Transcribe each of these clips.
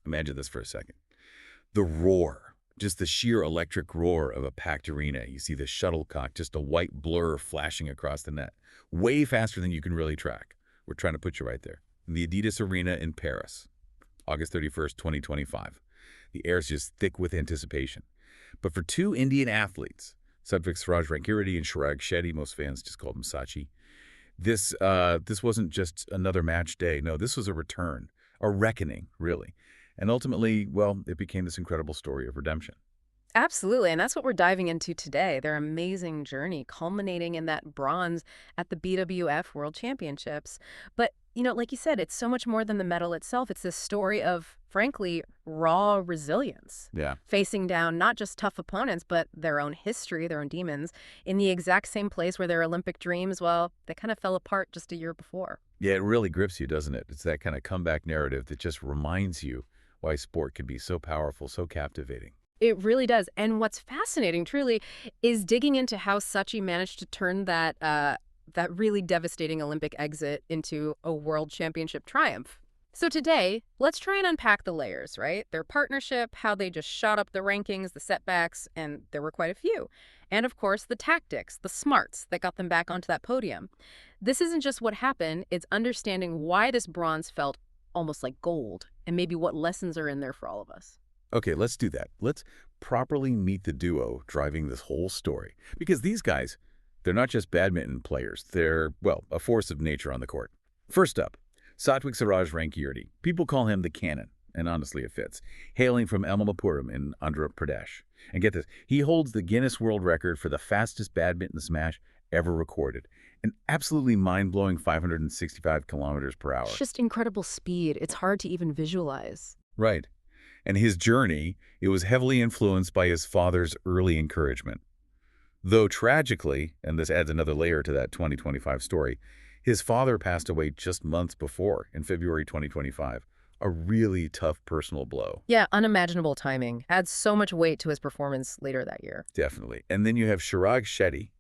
Imagine this for a second. The roar, just the sheer electric roar of a packed arena. You see the shuttlecock, just a white blur flashing across the net, way faster than you can really track. We're trying to put you right there. The Adidas Arena in Paris, August 31st, 2025. The air's just thick with anticipation. But for two Indian athletes, Satwiksairaj, Rankireddy, and Chirag, Shetty, most fans just called him SatChi, this wasn't just another match day. No, this was a return, a reckoning, really. And ultimately, well, it became this incredible story of redemption. Absolutely, and that's what we're diving into today, their amazing journey culminating in that bronze at the BWF World Championships. But, like you said, it's so much more than the medal itself. It's this story of, frankly, raw resilience. Yeah. Facing down not just tough opponents, but their own history, their own demons, in the exact same place where their Olympic dreams, well, they kind of fell apart just a year before. Yeah, it really grips you, doesn't it? It's that kind of comeback narrative that just reminds you why sport can be so powerful, so captivating. It really does. And what's fascinating, truly, is digging into how Sachi managed to turn that really devastating Olympic exit into a world championship triumph. So today, let's try and unpack the layers, right? Their partnership, how they just shot up the rankings, the setbacks, and there were quite a few. And of course, the tactics, the smarts that got them back onto that podium. This isn't just what happened, it's understanding why this bronze felt almost like gold, and maybe what lessons are in there for all of us. Okay, let's do that. Let's properly meet the duo driving this whole story. Because these guys, they're not just badminton players. They're, well, a force of nature on the court. First up, Satwiksairaj Rankireddy. People call him the Cannon, and honestly it fits. Hailing from Elmapuram in Andhra Pradesh. And get this, he holds the Guinness World Record for the fastest badminton smash ever recorded. An absolutely mind-blowing 565 kilometers per hour. It's just incredible speed. It's hard to even visualize. Right. And his journey, it was heavily influenced by his father's early encouragement. Though tragically, and this adds another layer to that 2025 story, his father passed away just months before, in February 2025. A really tough personal blow. Yeah, unimaginable timing. Adds so much weight to his performance later that year. Definitely. And then you have Chirag Shetty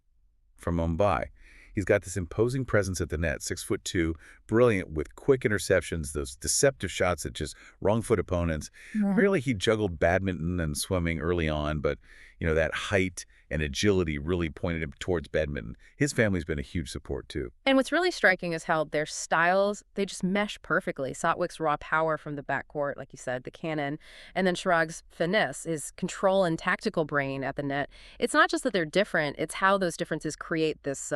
from Mumbai. He's got this imposing presence at the net, 6'2", brilliant with quick interceptions, those deceptive shots that just wrong-foot opponents. Yeah. Really, he juggled badminton and swimming early on, but that height and agility really pointed him towards badminton. His family's been a huge support too. And what's really striking is how their styles, they just mesh perfectly. Satwik's raw power from the backcourt, like you said, the cannon, and then Chirag's finesse, his control and tactical brain at the net. It's not just that they're different, it's how those differences create this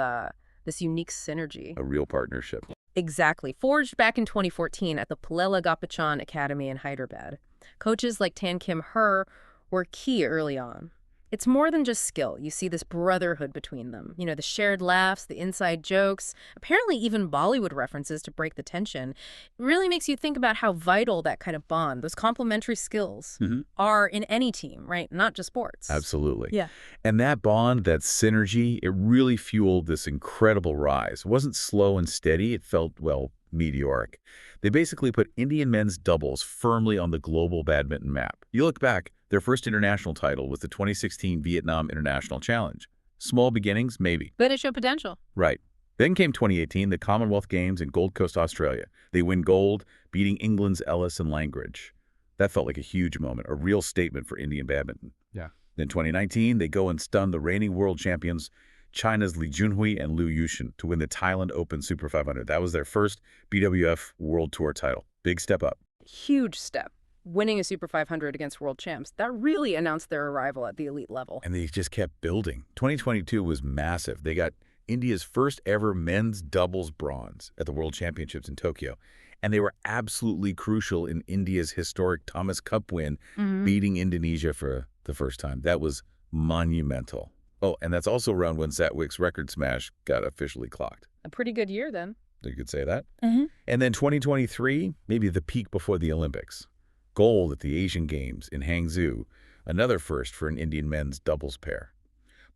unique synergy. A real partnership. Exactly. Forged back in 2014 at the Pulela Gopichan Academy in Hyderabad. Coaches like Tan Kim Her were key early on. It's more than just skill. You see this brotherhood between them. The shared laughs, the inside jokes, apparently even Bollywood references to break the tension. It really makes you think about how vital that kind of bond, those complementary skills, are in any team, right? Not just sports. Absolutely. Yeah. And that bond, that synergy, it really fueled this incredible rise. It wasn't slow and steady. It felt, well, meteoric. They basically put Indian men's doubles firmly on the global badminton map. You look back, their first international title was the 2016 Vietnam International Challenge. Small beginnings, maybe. But it showed potential. Right. Then came 2018, the Commonwealth Games in Gold Coast, Australia. They win gold, beating England's Ellis and Langridge. That felt like a huge moment, a real statement for Indian badminton. Yeah. Then 2019, they go and stun the reigning world champions, China's Li Junhui and Liu Yushin, to win the Thailand Open Super 500. That was their first BWF World Tour title. Big step up. Huge step. Winning a Super 500 against world champs, that really announced their arrival at the elite level. And they just kept building. 2022 was massive. They got India's first ever men's doubles bronze at the World Championships in Tokyo. And they were absolutely crucial in India's historic Thomas Cup win, beating Indonesia for the first time. That was monumental. Oh, and that's also around when Satwik's record smash got officially clocked. A pretty good year then. You could say that. And then 2023, maybe the peak before the Olympics. Gold at the Asian Games in Hangzhou, another first for an Indian men's doubles pair.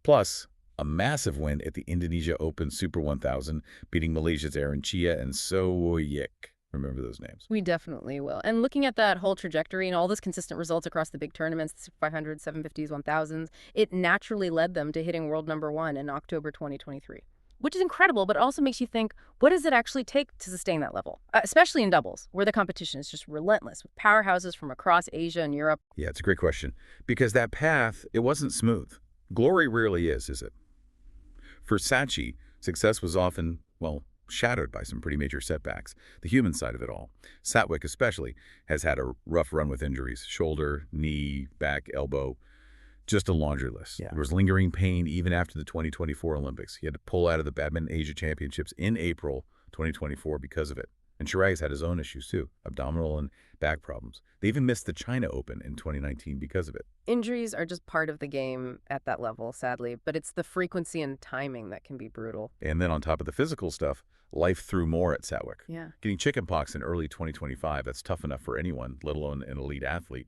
Plus, a massive win at the Indonesia Open Super 1000, beating Malaysia's Aaron Chia and Sowoyik. Remember those names. We definitely will. And looking at that whole trajectory and all those consistent results across the big tournaments, the Super 500, 750s, 1000s, it naturally led them to hitting world #1 in October 2023. which is incredible, but also makes you think, what does it actually take to sustain that level? Especially in doubles, where the competition is just relentless, with powerhouses from across Asia and Europe. Yeah, it's a great question. Because that path, it wasn't smooth. Glory rarely is it? For SatChi, success was often, well, shadowed by some pretty major setbacks. The human side of it all. Satwik especially has had a rough run with injuries. Shoulder, knee, back, elbow. Just a laundry list. Yeah. There was lingering pain even after the 2024 Olympics. He had to pull out of the Badminton Asia Championships in April 2024 because of it. And Chirag's had his own issues too, abdominal and back problems. They even missed the China Open in 2019 because of it. Injuries are just part of the game at that level, sadly, but it's the frequency and timing that can be brutal. And then on top of the physical stuff, life threw more at Satwik. Yeah. Getting chickenpox in early 2025, that's tough enough for anyone, let alone an elite athlete.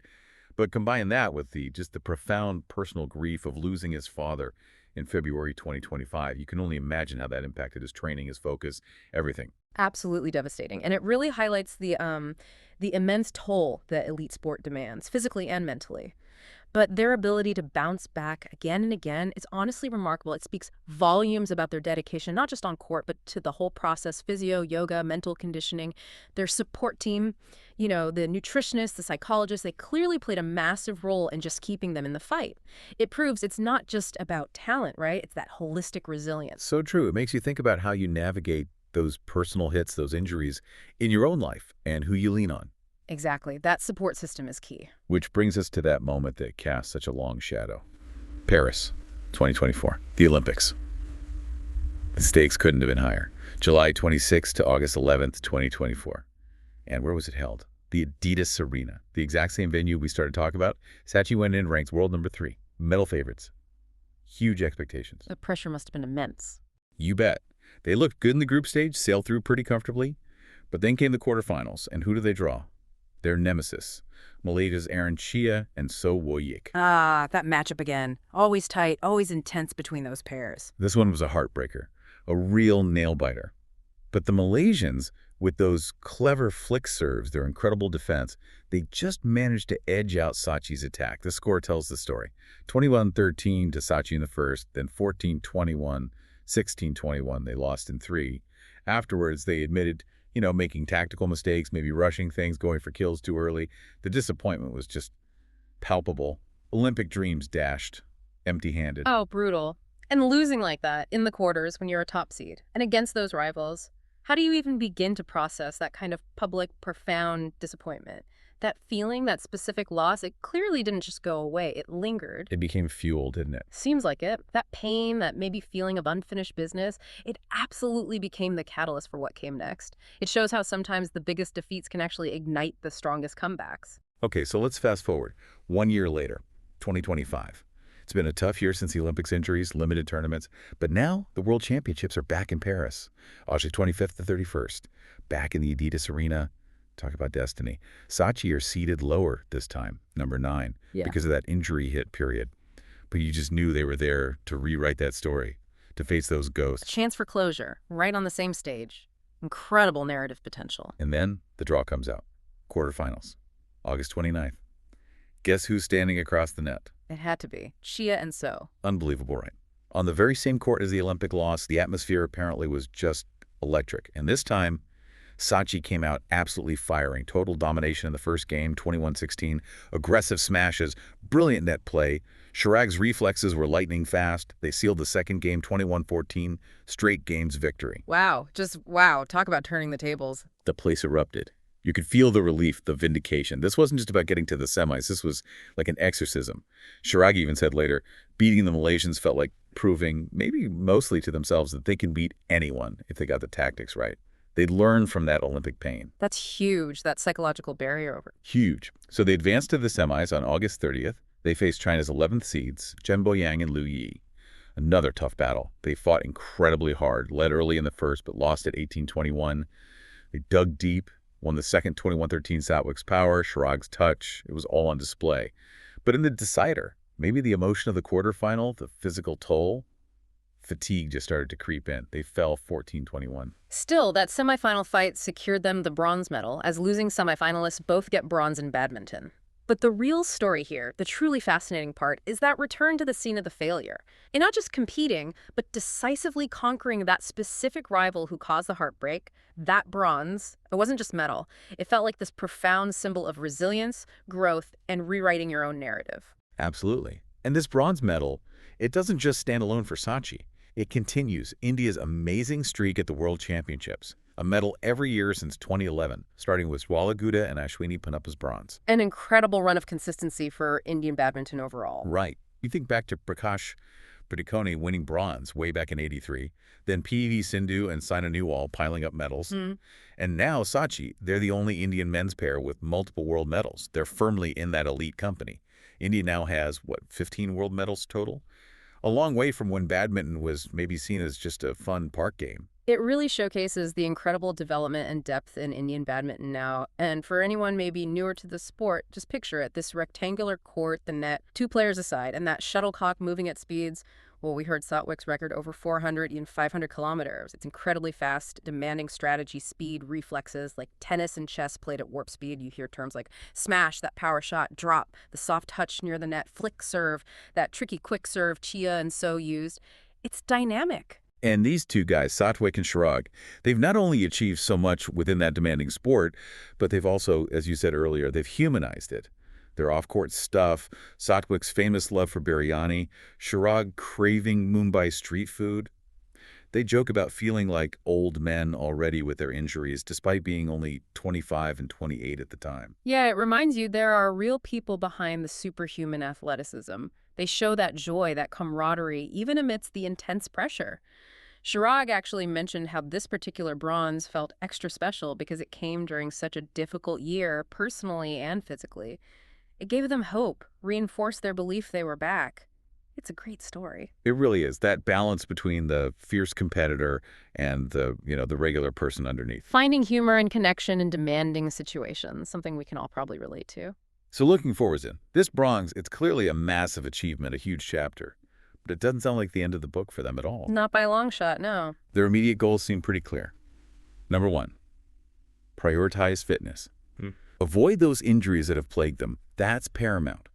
But combine that with the profound personal grief of losing his father in February 2025. You can only imagine how that impacted his training, his focus, everything. Absolutely devastating. And it really highlights the immense toll that elite sport demands, physically and mentally. But their ability to bounce back again and again is honestly remarkable. It speaks volumes about their dedication, not just on court, but to the whole process, physio, yoga, mental conditioning, their support team, the nutritionists, the psychologists. They clearly played a massive role in just keeping them in the fight. It proves it's not just about talent, right? It's that holistic resilience. So true. It makes you think about how you navigate those personal hits, those injuries in your own life and who you lean on. Exactly. That support system is key. Which brings us to that moment that casts such a long shadow. Paris, 2024, the Olympics. The stakes couldn't have been higher. July 26th to August 11th, 2024. And where was it held? The Adidas Arena, the exact same venue we started talking about. SatChi went in, ranked world number 3, medal favorites. Huge expectations. The pressure must have been immense. You bet. They looked good in the group stage, sailed through pretty comfortably. But then came the quarterfinals, and who do they draw? Their nemesis, Malaysia's Aaron Chia and So Woyik. Ah, that matchup again. Always tight, always intense between those pairs. This one was a heartbreaker, a real nail-biter. But the Malaysians, with those clever flick serves, their incredible defense, they just managed to edge out SatChi's attack. The score tells the story. 21-13 to SatChi in the first, then 14-21, 16-21. They lost in 3. Afterwards, they admitted making tactical mistakes, maybe rushing things, going for kills too early. The disappointment was just palpable. Olympic dreams dashed, empty-handed. Oh, brutal. And losing like that in the quarters when you're a top seed and against those rivals, how do you even begin to process that kind of public, profound disappointment? That feeling, that specific loss, it clearly didn't just go away. It lingered. It became fuel, didn't it? Seems like it. That pain, that maybe feeling of unfinished business, it absolutely became the catalyst for what came next. It shows how sometimes the biggest defeats can actually ignite the strongest comebacks. Okay, so let's fast forward. 1 year later, 2025. It's been a tough year since the Olympics injuries, limited tournaments, but now the World Championships are back in Paris, August 25th to 31st, back in the Adidas Arena. Talk about destiny. SatChi are seated lower this time, number 9, because of that injury hit period. But you just knew they were there to rewrite that story, to face those ghosts. Chance for closure, right on the same stage. Incredible narrative potential. And then the draw comes out. Quarterfinals, August 29th. Guess who's standing across the net? It had to be. Chia and So. Unbelievable, right? On the very same court as the Olympic loss, the atmosphere apparently was just electric. And this time, SatChi came out absolutely firing. Total domination in the first game, 21-16. Aggressive smashes, brilliant net play. Chirag's reflexes were lightning fast. They sealed the second game, 21-14. Straight games victory. Wow. Just wow. Talk about turning the tables. The place erupted. You could feel the relief, the vindication. This wasn't just about getting to the semis. This was like an exorcism. Chirag even said later, beating the Malaysians felt like proving, maybe mostly to themselves, that they can beat anyone if they got the tactics right. They'd learned from that Olympic pain. That's huge, that psychological barrier over. Huge. So they advanced to the semis on August 30th. They faced China's 11th seeds, Chen Boyang and Liu Yi. Another tough battle. They fought incredibly hard, led early in the first, but lost at 18-21. They dug deep, won the second 21-13 Satwik's power, Chirag's touch. It was all on display. But in the decider, maybe the emotion of the quarterfinal, the physical toll, fatigue just started to creep in. They fell 14-21. Still, that semifinal fight secured them the bronze medal, as losing semifinalists both get bronze in badminton. But the real story here, the truly fascinating part, is that return to the scene of the failure. And not just competing, but decisively conquering that specific rival who caused the heartbreak. That bronze, it wasn't just medal. It felt like this profound symbol of resilience, growth, and rewriting your own narrative. Absolutely. And this bronze medal, it doesn't just stand alone for SatChi. It continues India's amazing streak at the World Championships. A medal every year since 2011, starting with Swala Guda and Ashwini Ponappa's bronze. An incredible run of consistency for Indian badminton overall. Right. You think back to Prakash Padukone winning bronze way back in '83, then PV Sindhu and Saina Nehwal piling up medals. And now SatChi, they're the only Indian men's pair with multiple world medals. They're firmly in that elite company. India now has, 15 world medals total? A long way from when badminton was maybe seen as just a fun park game. It really showcases the incredible development and depth in Indian badminton now. And for anyone maybe newer to the sport, just picture it. This rectangular court, the net, 2 players aside, and that shuttlecock moving at speeds. Well, we heard Satwik's record over 400, even 500 kilometers. It's incredibly fast, demanding strategy, speed, reflexes, like tennis and chess played at warp speed. You hear terms like smash, that power shot, drop, the soft touch near the net, flick serve, that tricky quick serve, chia and so used. It's dynamic. And these two guys, Satwik and Chirag, they've not only achieved so much within that demanding sport, but they've also, as you said earlier, they've humanized it. Their off-court stuff, Satwik's famous love for biryani, Chirag craving Mumbai street food. They joke about feeling like old men already with their injuries, despite being only 25 and 28 at the time. Yeah, it reminds you there are real people behind the superhuman athleticism. They show that joy, that camaraderie, even amidst the intense pressure. Chirag actually mentioned how this particular bronze felt extra special because it came during such a difficult year, personally and physically. It gave them hope, reinforced their belief they were back. It's a great story. It really is. That balance between the fierce competitor and the regular person underneath. Finding humor and connection in demanding situations, something we can all probably relate to. So looking forward to this bronze, it's clearly a massive achievement, a huge chapter. But it doesn't sound like the end of the book for them at all. Not by a long shot, no. Their immediate goals seem pretty clear. Number 1, prioritize fitness. Avoid those injuries that have plagued them. That's paramount.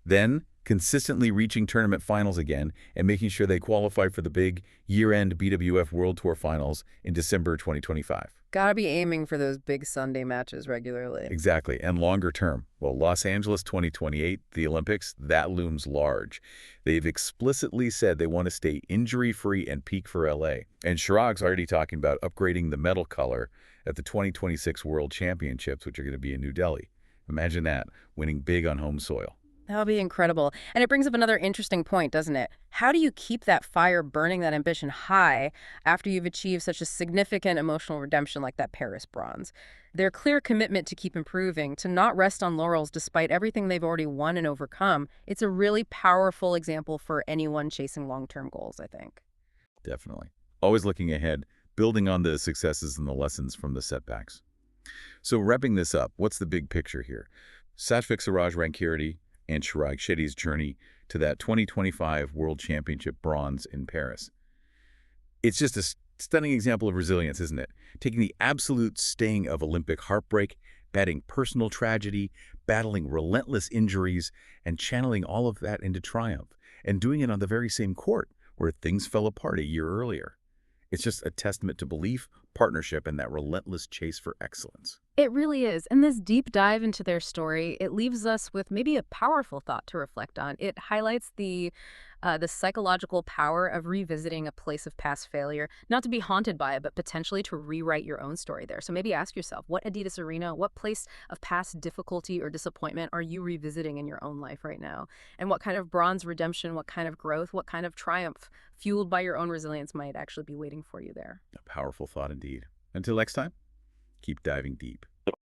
Then, consistently reaching tournament finals again and making sure they qualify for the big year-end BWF World Tour Finals in December 2025. Gotta be aiming for those big Sunday matches regularly. Exactly. And longer term. Well, Los Angeles 2028, the Olympics, that looms large. They've explicitly said they want to stay injury-free and peak for LA. And Chirag's already talking about upgrading the medal color at the 2026 World Championships, which are going to be in New Delhi. Imagine that, winning big on home soil. That would be incredible. And it brings up another interesting point, doesn't it? How do you keep that fire burning, that ambition high after you've achieved such a significant emotional redemption like that Paris bronze? Their clear commitment to keep improving, to not rest on laurels despite everything they've already won and overcome, it's a really powerful example for anyone chasing long-term goals, I think. Definitely. Always looking ahead, building on the successes and the lessons from the setbacks. So wrapping this up, what's the big picture here? Satwiksairaj, Rankireddy, and Chirag Shetty's journey to that 2025 World Championship bronze in Paris. It's just a stunning example of resilience, isn't it? Taking the absolute sting of Olympic heartbreak, batting personal tragedy, battling relentless injuries, and channeling all of that into triumph, and doing it on the very same court where things fell apart a year earlier. It's just a testament to belief, partnership, and that relentless chase for excellence. It really is. And this deep dive into their story, it leaves us with maybe a powerful thought to reflect on. It highlights the psychological power of revisiting a place of past failure, not to be haunted by it, but potentially to rewrite your own story there. So maybe ask yourself, what Adidas arena, what place of past difficulty or disappointment are you revisiting in your own life right now? And what kind of bronze redemption, what kind of growth, what kind of triumph fueled by your own resilience might actually be waiting for you there? A powerful thought indeed. Until next time, keep diving deep.